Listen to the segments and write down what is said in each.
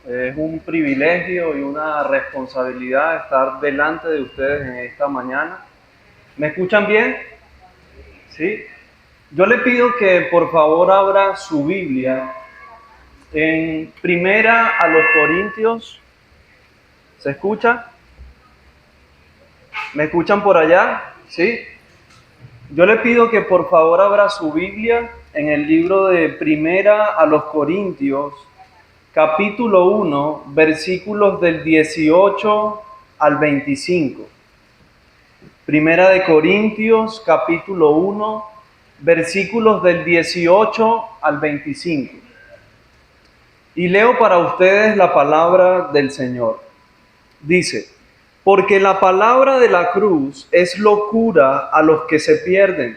Es un privilegio y una responsabilidad estar delante de ustedes en esta mañana. ¿Me escuchan bien? ¿Sí? Yo le pido que por favor abra su Biblia en Primera a los Corintios. ¿Se escucha? ¿Me escuchan por allá? ¿Sí? Yo le pido que por favor abra su Biblia en el libro de Primera a los Corintios, capítulo 1, versículos del 18 al 25. Primera de Corintios, capítulo 1, versículos del 18 al 25. Y leo para ustedes la palabra del Señor. Dice: porque la palabra de la cruz es locura a los que se pierden,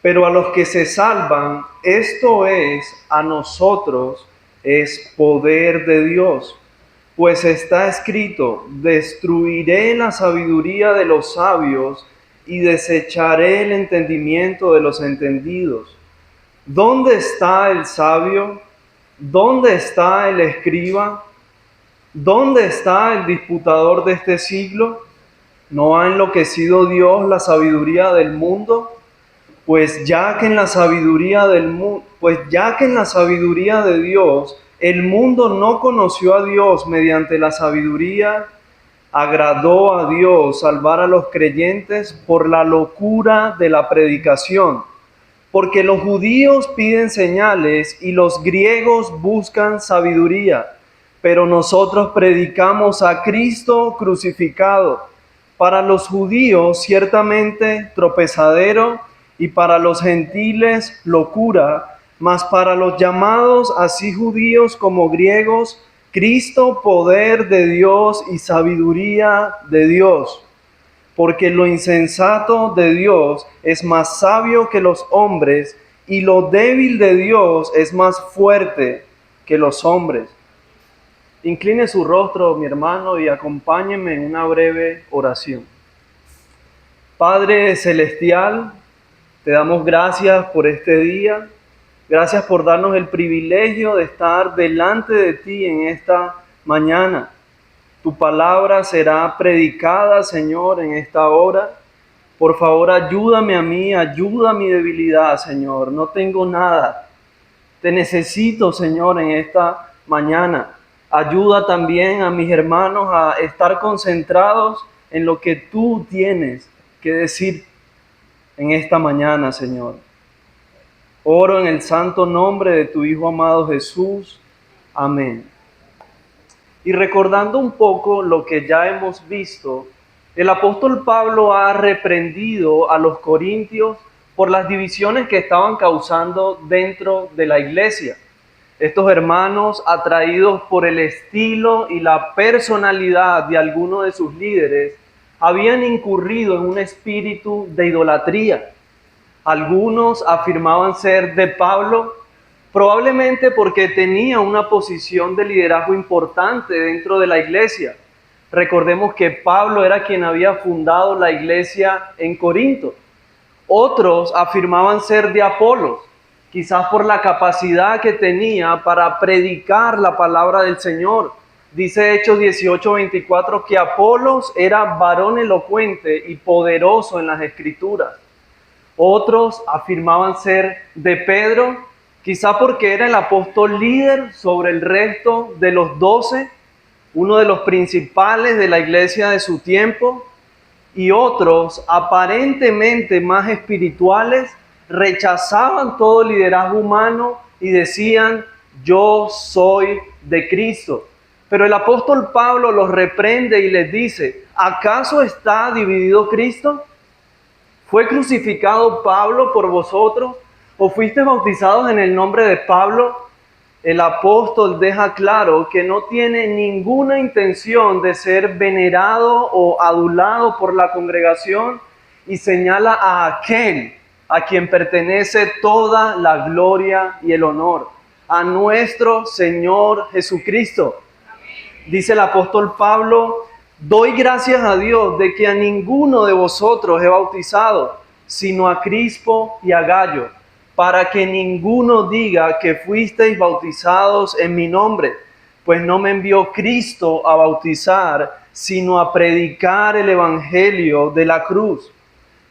pero a los que se salvan, esto es, a nosotros, es poder de Dios. Pues está escrito: destruiré la sabiduría de los sabios y desecharé el entendimiento de los entendidos. ¿Dónde está el sabio? ¿Dónde está el escriba? ¿Dónde está el disputador de este siglo? ¿No ha enloquecido Dios la sabiduría del mundo? Pues ya que en la sabiduría de Dios el mundo no conoció a Dios mediante la sabiduría, agradó a Dios salvar a los creyentes por la locura de la predicación. Porque los judíos piden señales y los griegos buscan sabiduría, pero nosotros predicamos a Cristo crucificado, para los judíos ciertamente tropezadero y para los gentiles locura, mas para los llamados, así judíos como griegos, Cristo poder de Dios y sabiduría de Dios. Porque lo insensato de Dios es más sabio que los hombres, y lo débil de Dios es más fuerte que los hombres. Incline su rostro, mi hermano, y acompáñeme en una breve oración. Padre celestial, te damos gracias por este día. Gracias por darnos el privilegio de estar delante de ti en esta mañana. Tu palabra será predicada, Señor, en esta hora. Por favor, ayúdame a mí, ayuda a mi debilidad, Señor. No tengo nada. Te necesito, Señor, en esta mañana. Ayuda también a mis hermanos a estar concentrados en lo que tú tienes que decir en esta mañana, Señor. Oro en el santo nombre de tu Hijo amado Jesús. Amén. Y recordando un poco lo que ya hemos visto, el apóstol Pablo ha reprendido a los corintios por las divisiones que estaban causando dentro de la iglesia. Estos hermanos, atraídos por el estilo y la personalidad de algunos de sus líderes, habían incurrido en un espíritu de idolatría. Algunos afirmaban ser de Pablo, probablemente porque tenía una posición de liderazgo importante dentro de la iglesia. Recordemos que Pablo era quien había fundado la iglesia en Corinto. Otros afirmaban ser de Apolos, quizás por la capacidad que tenía para predicar la palabra del Señor. Dice Hechos 18:24 que Apolos era varón elocuente y poderoso en las Escrituras. Otros afirmaban ser de Pedro, quizá porque era el apóstol líder sobre el resto de los 12, uno de los principales de la iglesia de su tiempo. Y otros, aparentemente más espirituales, rechazaban todo liderazgo humano y decían: yo soy de Cristo. Pero el apóstol Pablo los reprende y les dice: ¿acaso está dividido Cristo? ¿Fue crucificado Pablo por vosotros? ¿O fuisteis bautizados en el nombre de Pablo? El apóstol deja claro que no tiene ninguna intención de ser venerado o adulado por la congregación y señala a aquel a quien pertenece toda la gloria y el honor, a nuestro Señor Jesucristo. Dice el apóstol Pablo: doy gracias a Dios de que a ninguno de vosotros he bautizado, sino a Crispo y a Gayo, para que ninguno diga que fuisteis bautizados en mi nombre, pues no me envió Cristo a bautizar, sino a predicar el evangelio de la cruz.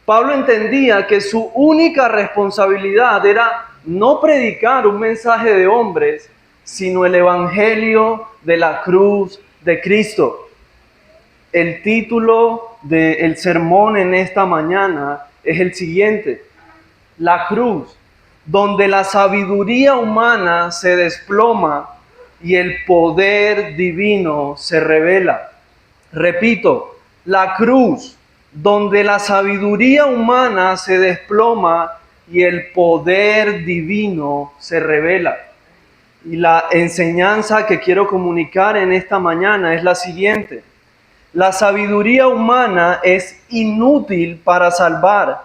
Pablo entendía que su única responsabilidad era no predicar un mensaje de hombres, sino el evangelio de la cruz de Cristo. El título del sermón en esta mañana es el siguiente: la cruz, donde la sabiduría humana se desploma y el poder divino se revela. Repito, la cruz, donde la sabiduría humana se desploma y el poder divino se revela. Y la enseñanza que quiero comunicar en esta mañana es la siguiente: la sabiduría humana es inútil para salvar,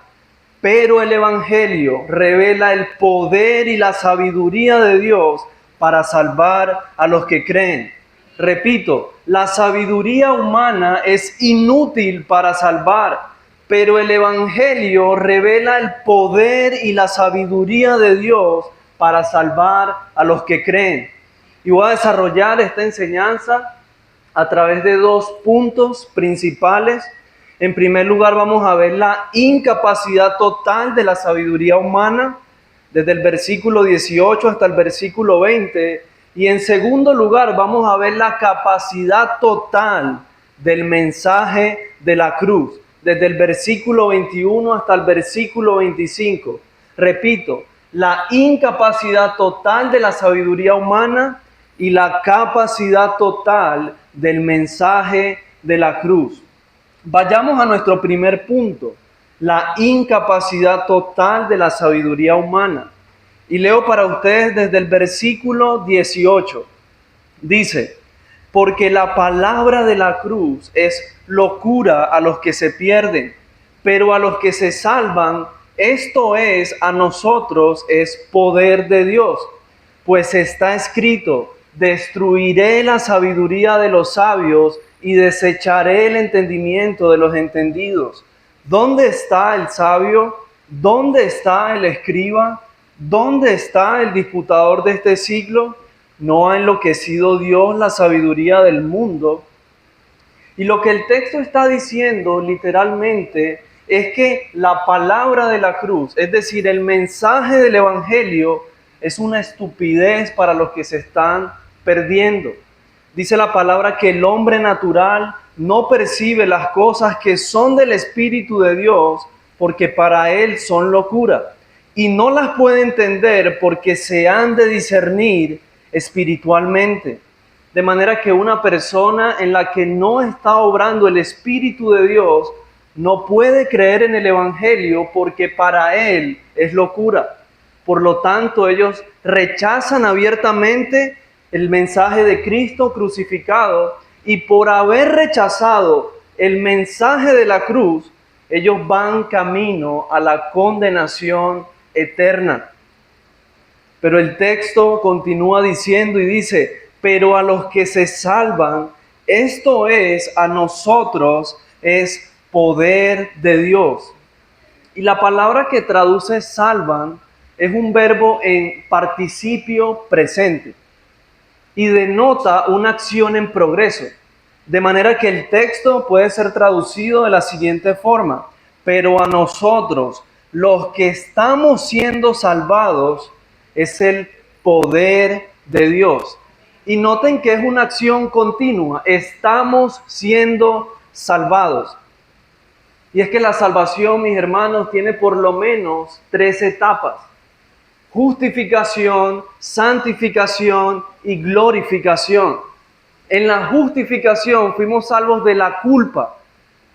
pero el Evangelio revela el poder y la sabiduría de Dios para salvar a los que creen. Repito, la sabiduría humana es inútil para salvar, pero el Evangelio revela el poder y la sabiduría de Dios para salvar a los que creen. Y voy a desarrollar esta enseñanza a través de dos puntos principales. En primer lugar, vamos a ver la incapacidad total de la sabiduría humana, desde el versículo 18 hasta el versículo 20. Y en segundo lugar, vamos a ver la capacidad total del mensaje de la cruz, desde el versículo 21 hasta el versículo 25. Repito, la incapacidad total de la sabiduría humana y la capacidad total del mensaje de la cruz. Vayamos a nuestro primer punto: la incapacidad total de la sabiduría humana. Y leo para ustedes desde el versículo 18. Dice: porque la palabra de la cruz es locura a los que se pierden, pero a los que se salvan, esto es, a nosotros es poder de Dios. Pues está escrito: destruiré la sabiduría de los sabios y desecharé el entendimiento de los entendidos. ¿Dónde está el sabio? ¿Dónde está el escriba? ¿Dónde está el disputador de este siglo? ¿No ha enloquecido Dios la sabiduría del mundo? Y lo que el texto está diciendo literalmente es que la palabra de la cruz, es decir, el mensaje del evangelio, es una estupidez para los que se están perdiendo. Dice la palabra que el hombre natural no percibe las cosas que son del Espíritu de Dios, porque para él son locura, y no las puede entender porque se han de discernir espiritualmente. De manera que una persona en la que no está obrando el Espíritu de Dios no puede creer en el Evangelio, porque para él es locura. Por lo tanto, ellos rechazan abiertamente el mensaje de Cristo crucificado, y por haber rechazado el mensaje de la cruz, ellos van camino a la condenación eterna. Pero el texto continúa diciendo y dice: pero a los que se salvan, esto es, a nosotros, es poder de Dios. Y la palabra que traduce salvan es un verbo en participio presente y denota una acción en progreso. De manera que el texto puede ser traducido de la siguiente forma: pero a nosotros, los que estamos siendo salvados, es el poder de Dios. Y noten que es una acción continua. Estamos siendo salvados. Y es que la salvación, mis hermanos, tiene por lo menos 3 etapas: justificación, santificación y glorificación. En la justificación fuimos salvos de la culpa,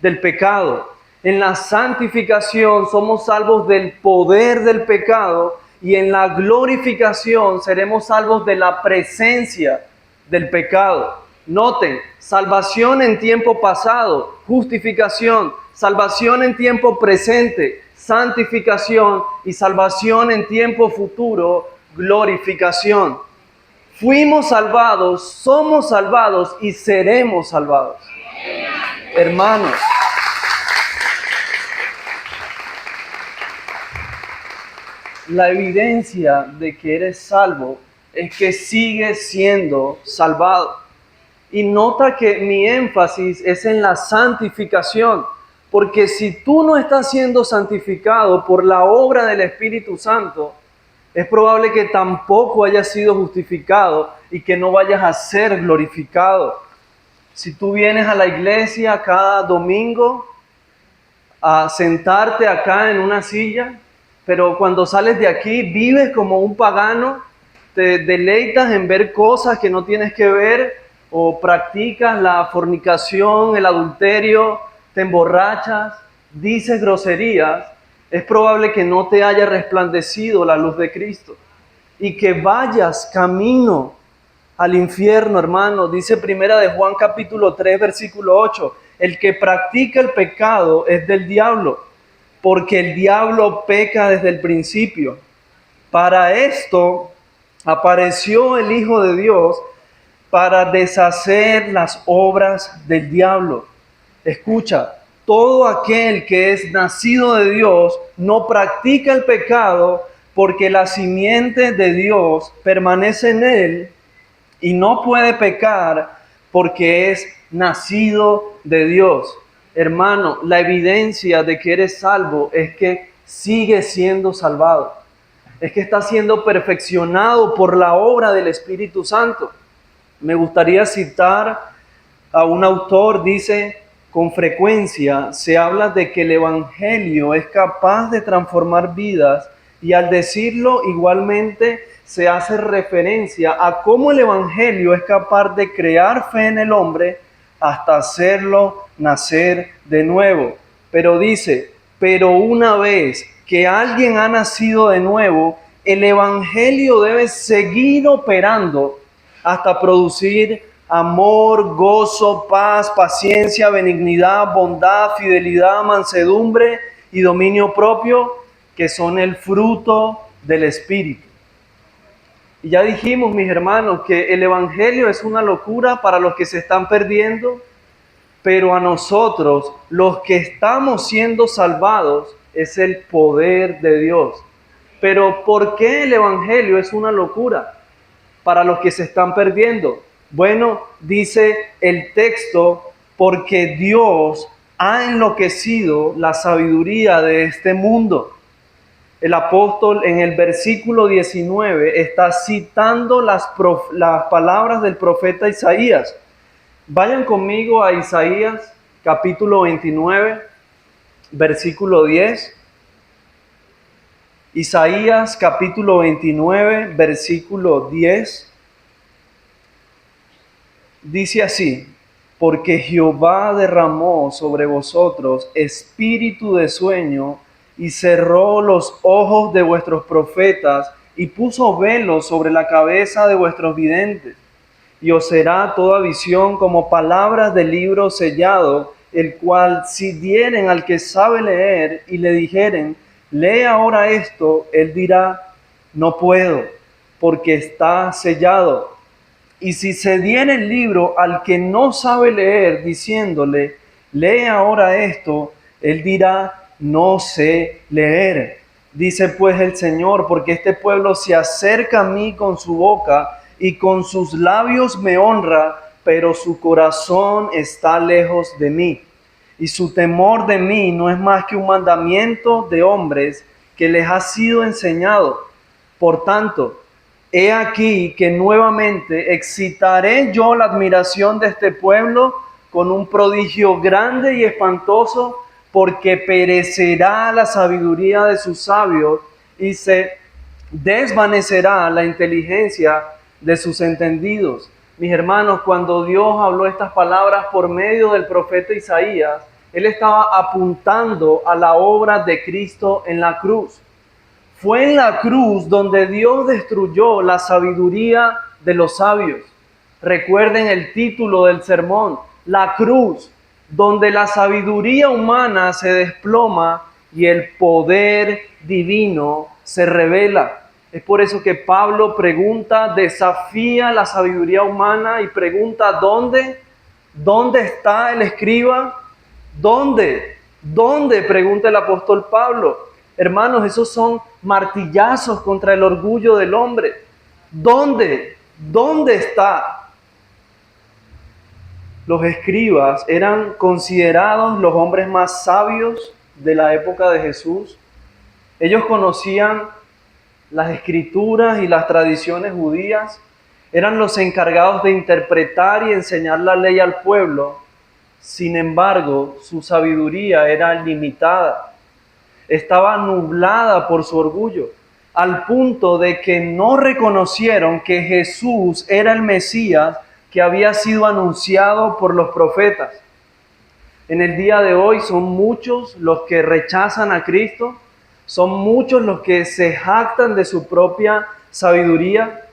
del pecado. En la santificación somos salvos del poder del pecado. Y en la glorificación seremos salvos de la presencia del pecado. Noten: salvación en tiempo pasado, justificación; salvación en tiempo presente, santificación; y salvación en tiempo futuro, glorificación. Fuimos salvados, somos salvados y seremos salvados. Hermanos, la evidencia de que eres salvo es que sigues siendo salvado. Y nota que mi énfasis es en la santificación, porque si tú no estás siendo santificado por la obra del Espíritu Santo, es probable que tampoco hayas sido justificado y que no vayas a ser glorificado. Si tú vienes a la iglesia cada domingo a sentarte acá en una silla, pero cuando sales de aquí vives como un pagano, te deleitas en ver cosas que no tienes que ver o practicas la fornicación, el adulterio, te emborrachas, dices groserías, es probable que no te haya resplandecido la luz de Cristo y que vayas camino al infierno, hermano. Dice Primera de Juan capítulo 3, versículo 8, el que practica el pecado es del diablo, porque el diablo peca desde el principio. Para esto apareció el Hijo de Dios, para deshacer las obras del diablo. Escucha, todo aquel que es nacido de Dios no practica el pecado, porque la simiente de Dios permanece en él y no puede pecar porque es nacido de Dios. Hermano, la evidencia de que eres salvo es que sigues siendo salvado. Es que estás siendo perfeccionado por la obra del Espíritu Santo. Me gustaría citar a un autor, dice, con frecuencia se habla de que el Evangelio es capaz de transformar vidas, y al decirlo igualmente se hace referencia a cómo el Evangelio es capaz de crear fe en el hombre hasta hacerlo nacer de nuevo. Pero dice, pero una vez que alguien ha nacido de nuevo, el Evangelio debe seguir operando hasta producir amor, gozo, paz, paciencia, benignidad, bondad, fidelidad, mansedumbre y dominio propio, que son el fruto del Espíritu. Y ya dijimos, mis hermanos, que el Evangelio es una locura para los que se están perdiendo, pero a nosotros, los que estamos siendo salvados, es el poder de Dios. Pero ¿por qué el Evangelio es una locura para los que se están perdiendo? Bueno, dice el texto, porque Dios ha enloquecido la sabiduría de este mundo. El apóstol en el versículo 19 está citando las palabras del profeta Isaías. Vayan conmigo a Isaías capítulo 29, versículo 10. Isaías capítulo 29, versículo 10. Dice así, porque Jehová derramó sobre vosotros espíritu de sueño y cerró los ojos de vuestros profetas y puso velos sobre la cabeza de vuestros videntes. Y os será toda visión como palabras de libro sellado, el cual si dieren al que sabe leer y le dijeren, lee ahora esto, él dirá, no puedo, porque está sellado. Y si se diere el libro al que no sabe leer, diciéndole, lee ahora esto, él dirá, no sé leer. Dice pues el Señor, porque este pueblo se acerca a mí con su boca y con sus labios me honra, pero su corazón está lejos de mí. Y su temor de mí no es más que un mandamiento de hombres que les ha sido enseñado. Por tanto, he aquí que nuevamente excitaré yo la admiración de este pueblo con un prodigio grande y espantoso, porque perecerá la sabiduría de sus sabios y se desvanecerá la inteligencia de sus entendidos. Mis hermanos, cuando Dios habló estas palabras por medio del profeta Isaías, Él estaba apuntando a la obra de Cristo en la cruz. Fue en la cruz donde Dios destruyó la sabiduría de los sabios. Recuerden el título del sermón, la cruz, donde la sabiduría humana se desploma y el poder divino se revela. Es por eso que Pablo pregunta, desafía la sabiduría humana y pregunta, ¿dónde está el escriba? ¿Dónde? Pregunta el apóstol Pablo. Hermanos, esos son martillazos contra el orgullo del hombre. ¿Dónde? ¿Dónde está? Los escribas eran considerados los hombres más sabios de la época de Jesús. Ellos conocían las escrituras y las tradiciones judías, eran los encargados de interpretar y enseñar la ley al pueblo. Sin embargo, su sabiduría era limitada, estaba nublada por su orgullo, al punto de que no reconocieron que Jesús era el Mesías que había sido anunciado por los profetas. En el día de hoy son muchos los que rechazan a Cristo, son muchos los que se jactan de su propia sabiduría.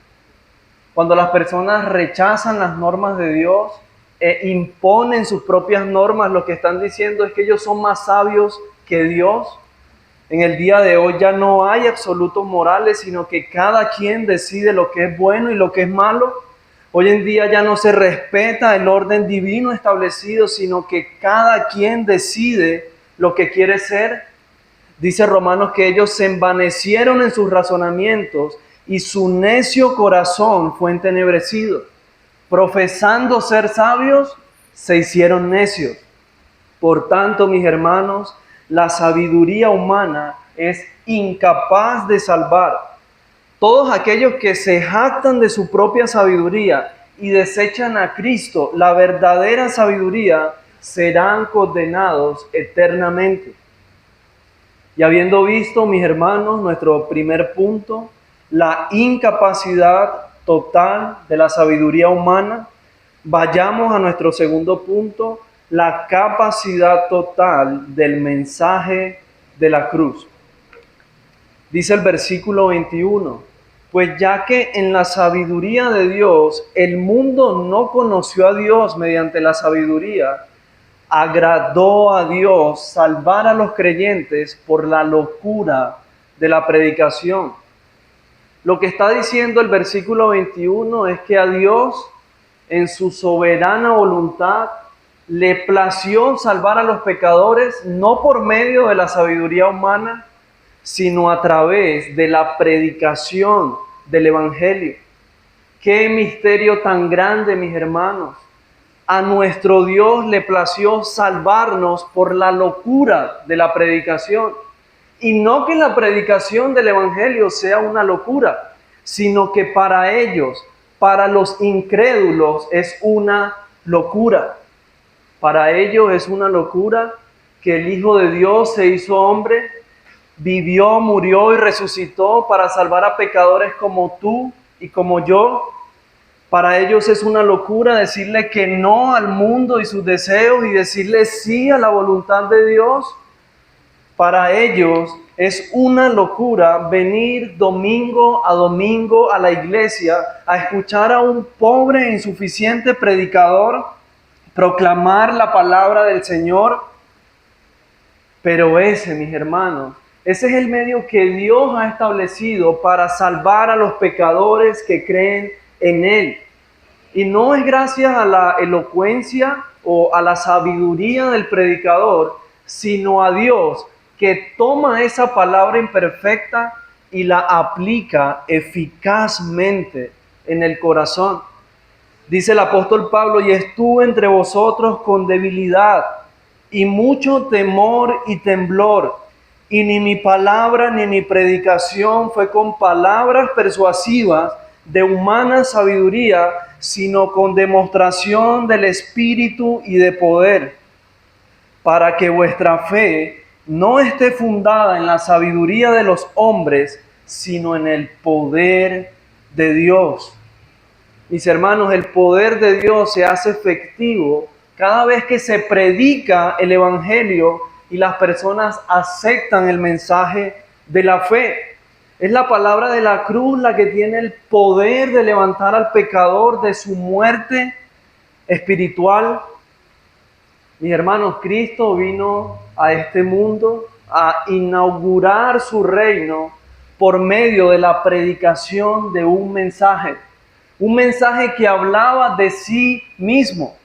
Cuando las personas rechazan las normas de Dios e imponen sus propias normas, lo que están diciendo es que ellos son más sabios que Dios. En el día de hoy ya no hay absolutos morales, sino que cada quien decide lo que es bueno y lo que es malo. Hoy en día ya no se respeta el orden divino establecido, sino que cada quien decide lo que quiere ser. Dice Romanos que ellos se envanecieron en sus razonamientos y su necio corazón fue entenebrecido. Profesando ser sabios, se hicieron necios. Por tanto, mis hermanos, la sabiduría humana es incapaz de salvar. Todos aquellos que se jactan de su propia sabiduría y desechan a Cristo, la verdadera sabiduría, serán condenados eternamente. Y habiendo visto, mis hermanos, nuestro primer punto, la incapacidad total de la sabiduría humana, vayamos a nuestro segundo punto, la capacidad total del mensaje de la cruz. Dice el versículo 21, pues ya que en la sabiduría de Dios el mundo no conoció a Dios mediante la sabiduría, agradó a Dios salvar a los creyentes por la locura de la predicación. Lo que está diciendo el versículo 21 es que a Dios, en su soberana voluntad, le plació salvar a los pecadores no por medio de la sabiduría humana, sino a través de la predicación del Evangelio. ¡Qué misterio tan grande, mis hermanos! A nuestro Dios le plació salvarnos por la locura de la predicación. Y no que la predicación del Evangelio sea una locura, sino que para ellos, para los incrédulos, es una locura. Para ellos es una locura que el Hijo de Dios se hizo hombre, vivió, murió y resucitó para salvar a pecadores como tú y como yo. Para ellos es una locura decirle que no al mundo y sus deseos y decirle sí a la voluntad de Dios. Para ellos es una locura venir domingo a la iglesia a escuchar a un pobre e insuficiente predicador proclamar la palabra del Señor. Pero ese, mis hermanos, ese es el medio que Dios ha establecido para salvar a los pecadores que creen en Él. Y no es gracias a la elocuencia o a la sabiduría del predicador, sino a Dios que toma esa palabra imperfecta y la aplica eficazmente en el corazón. Dice el apóstol Pablo, y estuve entre vosotros con debilidad y mucho temor y temblor, y ni mi palabra ni mi predicación fue con palabras persuasivas de humana sabiduría, sino con demostración del Espíritu y de poder, para que vuestra fe no esté fundada en la sabiduría de los hombres, sino en el poder de Dios. Mis hermanos, el poder de Dios se hace efectivo cada vez que se predica el Evangelio y las personas aceptan el mensaje de la fe. Es la palabra de la cruz la que tiene el poder de levantar al pecador de su muerte espiritual. Mis hermanos, Cristo vino a este mundo a inaugurar su reino por medio de la predicación de un mensaje que hablaba de sí mismo.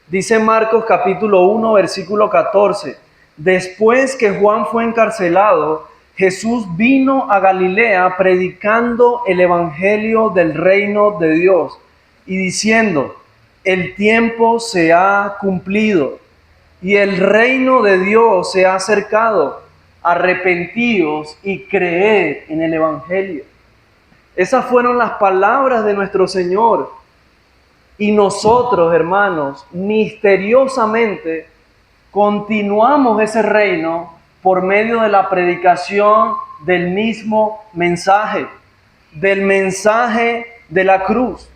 Dice Marcos capítulo 1, versículo 14, después que Juan fue encarcelado, Jesús vino a Galilea predicando el evangelio del reino de Dios y diciendo: el tiempo se ha cumplido y el reino de Dios se ha acercado. Arrepentíos y creed en el evangelio. Esas fueron las palabras de nuestro Señor. Y nosotros, hermanos, misteriosamente continuamos ese reino por medio de la predicación del mismo mensaje, del mensaje de la cruz.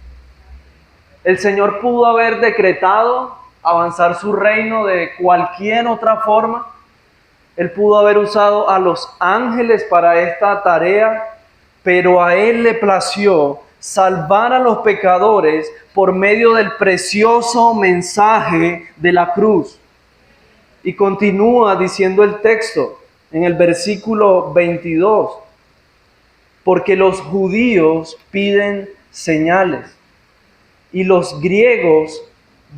El Señor pudo haber decretado avanzar su reino de cualquier otra forma. Él pudo haber usado a los ángeles para esta tarea, pero a Él le plació salvar a los pecadores por medio del precioso mensaje de la cruz. Y continúa diciendo el texto en el versículo 22, porque los judíos piden señales y los griegos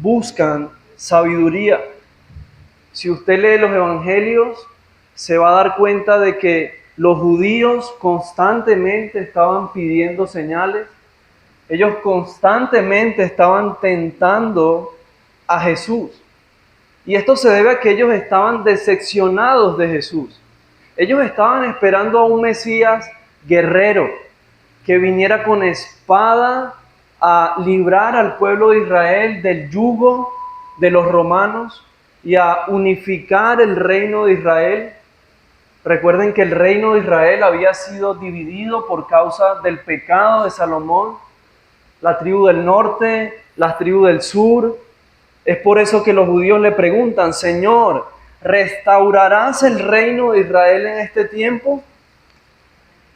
buscan sabiduría. Si usted lee los evangelios, se va a dar cuenta de que los judíos constantemente estaban pidiendo señales. Ellos constantemente estaban tentando a Jesús. Y esto se debe a que ellos estaban decepcionados de Jesús. Ellos estaban esperando a un Mesías guerrero que viniera con espada a librar al pueblo de Israel del yugo de los romanos y a unificar el reino de Israel. Recuerden que el reino de Israel había sido dividido por causa del pecado de Salomón. La tribu del norte, la tribu del sur. Es por eso que los judíos le preguntan: Señor, ¿restaurarás el reino de Israel en este tiempo?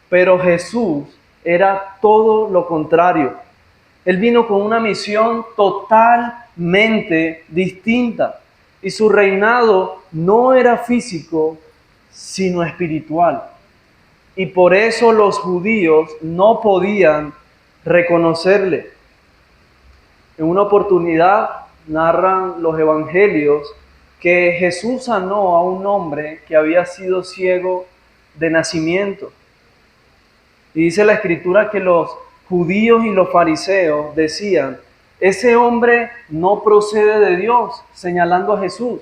Pero Jesús era todo lo contrario. Él vino con una misión totalmente distinta. Y su reinado no era físico, sino espiritual. Y por eso los judíos no podían reconocerle. En una oportunidad narran los evangelios que Jesús sanó a un hombre que había sido ciego de nacimiento. Y dice la Escritura que los judíos y los fariseos decían: ese hombre no procede de Dios, señalando a Jesús.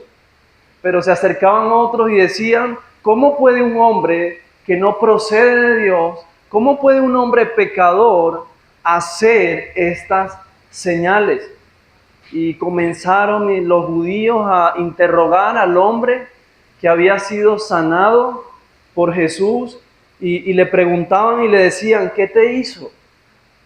Pero se acercaban otros y decían: ¿cómo puede un hombre que no procede de Dios, cómo puede un hombre pecador hacer estas señales? Y comenzaron los judíos a interrogar al hombre que había sido sanado por Jesús y le preguntaban y le decían: ¿qué te hizo?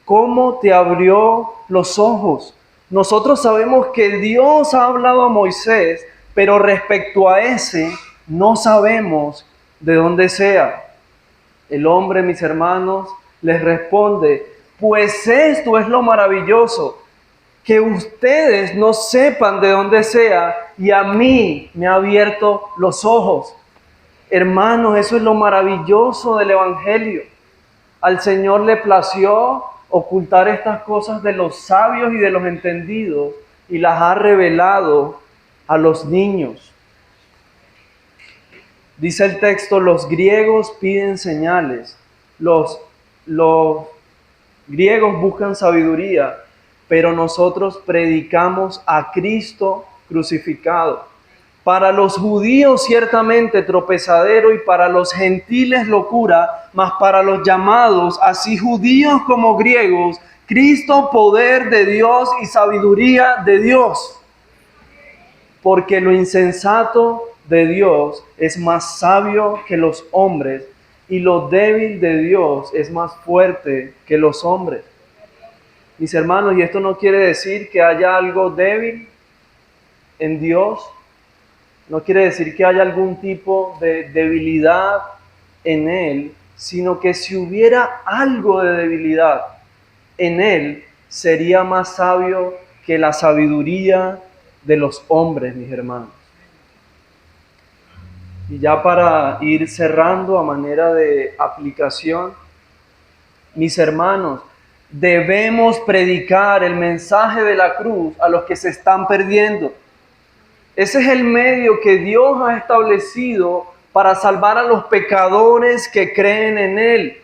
¿Cómo te abrió los ojos? Nosotros sabemos que Dios ha hablado a Moisés, pero respecto a ese no sabemos de dónde sea. El hombre, mis hermanos, les responde: pues esto es lo maravilloso, que ustedes no sepan de dónde sea, y a mí me ha abierto los ojos. Hermanos, eso es lo maravilloso del Evangelio. Al Señor le plació ocultar estas cosas de los sabios y de los entendidos y las ha revelado a los niños. Dice el texto: los griegos piden señales, los griegos buscan sabiduría, pero nosotros predicamos a Cristo crucificado. Para los judíos ciertamente tropezadero y para los gentiles locura, mas para los llamados, así judíos como griegos, Cristo poder de Dios y sabiduría de Dios. Porque lo insensato de Dios es más sabio que los hombres, y lo débil de Dios es más fuerte que los hombres. Mis hermanos, y esto no quiere decir que haya algo débil en Dios, no quiere decir que haya algún tipo de debilidad en Él, sino que si hubiera algo de debilidad en Él, sería más sabio que la sabiduría de los hombres, mis hermanos. Y ya para ir cerrando a manera de aplicación, mis hermanos, debemos predicar el mensaje de la cruz a los que se están perdiendo. Ese es el medio que Dios ha establecido para salvar a los pecadores que creen en Él.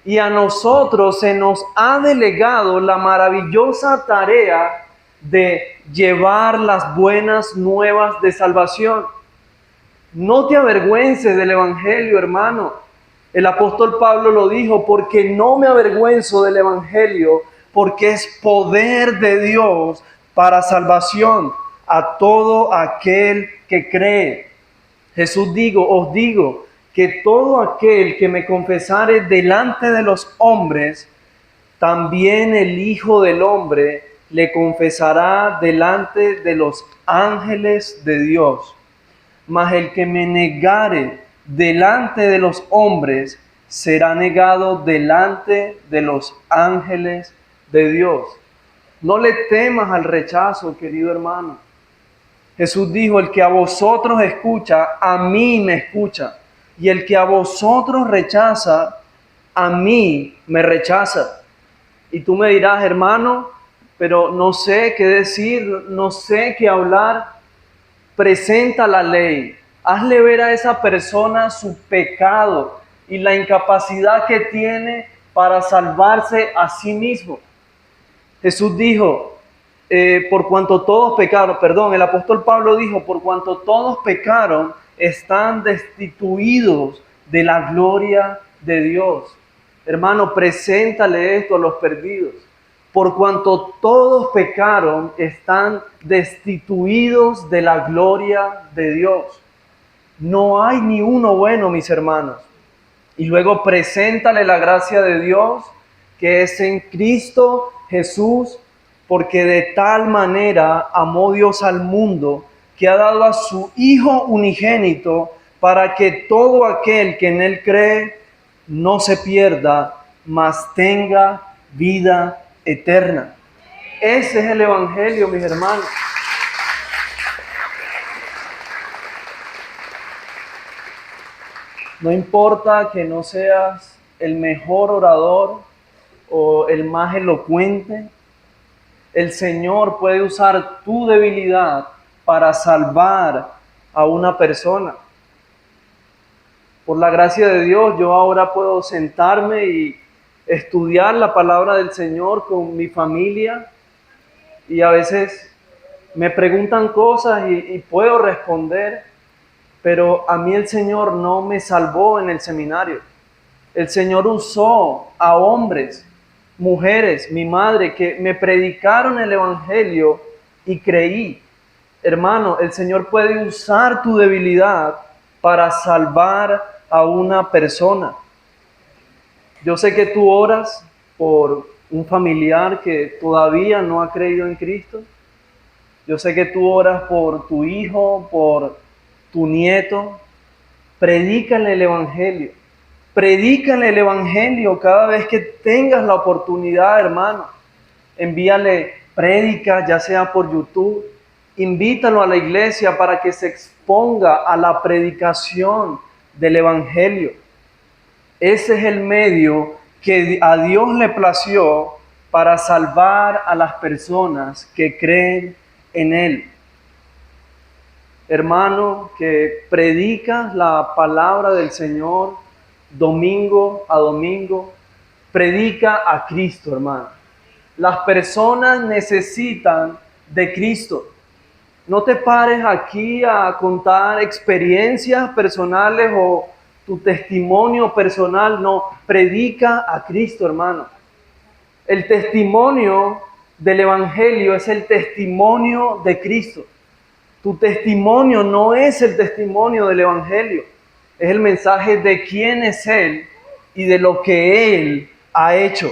Y a nosotros se nos ha delegado la maravillosa tarea de llevar las buenas nuevas de salvación. No te avergüences del Evangelio, hermano. El apóstol Pablo lo dijo, porque no me avergüenzo del Evangelio, porque es poder de Dios para salvación a todo aquel que cree. Jesús os digo, que todo aquel que me confesare delante de los hombres, también el Hijo del Hombre le confesará delante de los ángeles de Dios. Mas el que me negare delante de los hombres, será negado delante de los ángeles de Dios. No le temas al rechazo, querido hermano. Jesús dijo, el que a vosotros escucha, a mí me escucha. Y el que a vosotros rechaza, a mí me rechaza. Y tú me dirás, hermano, pero no sé qué decir, no sé qué hablar. Presenta la ley. Hazle ver a esa persona su pecado y la incapacidad que tiene para salvarse a sí mismo. Jesús dijo, por cuanto todos pecaron, el apóstol Pablo dijo, por cuanto todos pecaron, están destituidos de la gloria de Dios. Hermano, preséntale esto a los perdidos. Por cuanto todos pecaron, están destituidos de la gloria de Dios. No hay ni uno bueno, mis hermanos. Y luego preséntale la gracia de Dios, que es en Cristo Jesús, porque de tal manera amó Dios al mundo, que ha dado a su Hijo unigénito, para que todo aquel que en Él cree no se pierda, mas tenga vida eterna. Ese es el Evangelio, mis hermanos. No importa que no seas el mejor orador o el más elocuente, el Señor puede usar tu debilidad para salvar a una persona. Por la gracia de Dios, yo ahora puedo sentarme y estudiar la palabra del Señor con mi familia, y a veces me preguntan cosas y puedo responder, pero a mí el Señor no me salvó en el seminario. El Señor usó a hombres, mujeres, mi madre, que me predicaron el Evangelio y creí. Hermano, el Señor puede usar tu debilidad para salvar a una persona. Yo sé que tú oras por un familiar que todavía no ha creído en Cristo. Yo sé que tú oras por tu hijo, por tu nieto. Predícale el Evangelio. Predícale el Evangelio cada vez que tengas la oportunidad, hermano. Envíale prédica, ya sea por YouTube. Invítalo a la iglesia para que se exponga a la predicación del Evangelio. Ese es el medio que a Dios le plació para salvar a las personas que creen en Él. Hermano, que predicas la palabra del Señor domingo a domingo, predica a Cristo, hermano. Las personas necesitan de Cristo. No te pares aquí a contar experiencias personales o tu testimonio personal, no, predica a Cristo, hermano. El testimonio del Evangelio es el testimonio de Cristo. Tu testimonio no es el testimonio del Evangelio, es el mensaje de quién es Él y de lo que Él ha hecho.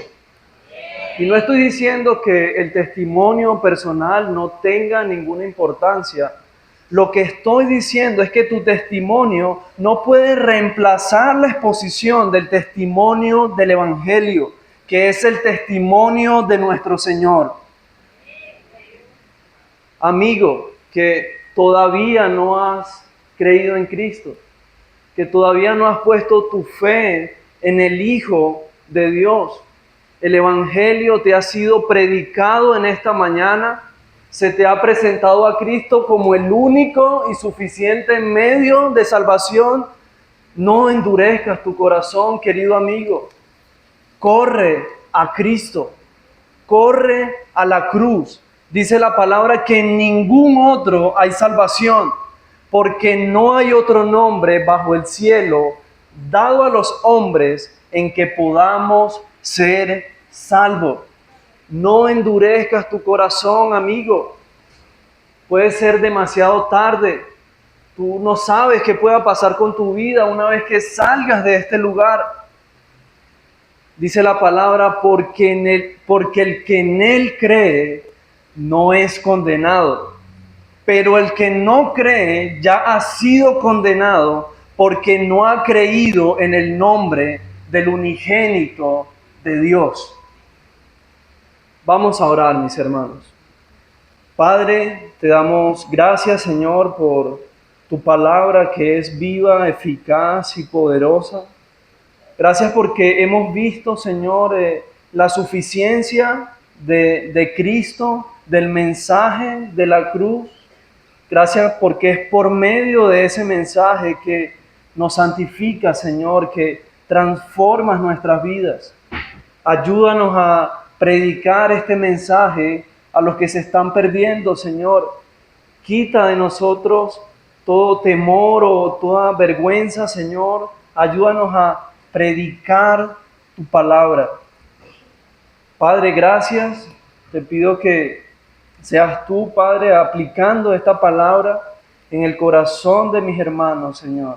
Y no estoy diciendo que el testimonio personal no tenga ninguna importancia. Lo que estoy diciendo es que tu testimonio no puede reemplazar la exposición del testimonio del Evangelio, que es el testimonio de nuestro Señor. Amigo, que todavía no has creído en Cristo, que todavía no has puesto tu fe en el Hijo de Dios. El Evangelio te ha sido predicado en esta mañana. Se te ha presentado a Cristo como el único y suficiente medio de salvación. No endurezcas tu corazón, querido amigo. Corre a Cristo. Corre a la cruz. Dice la palabra que en ningún otro hay salvación, porque no hay otro nombre bajo el cielo dado a los hombres en que podamos ser salvos. No endurezcas tu corazón, amigo. Puede ser demasiado tarde. Tú no sabes qué pueda pasar con tu vida una vez que salgas de este lugar. Dice la palabra, porque el que en él cree no es condenado. Pero el que no cree ya ha sido condenado porque no ha creído en el nombre del unigénito de Dios. Vamos a orar, mis hermanos. Padre, te damos gracias, Señor, por tu palabra que es viva, eficaz y poderosa. Gracias porque hemos visto, Señor, la suficiencia de Cristo, del mensaje de la cruz. Gracias porque es por medio de ese mensaje que nos santifica, Señor, que transformas nuestras vidas. Ayúdanos a predicar este mensaje a los que se están perdiendo, Señor. Quita de nosotros todo temor o toda vergüenza, Señor. Ayúdanos a predicar tu palabra. Padre, gracias. Te pido que seas tú, Padre, aplicando esta palabra en el corazón de mis hermanos, Señor.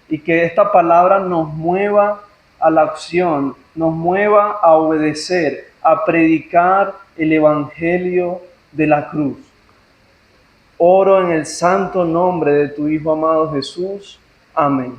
Y que esta palabra nos mueva a la acción, nos mueva a obedecer, a predicar el Evangelio de la cruz. Oro en el santo nombre de tu Hijo amado Jesús. Amén.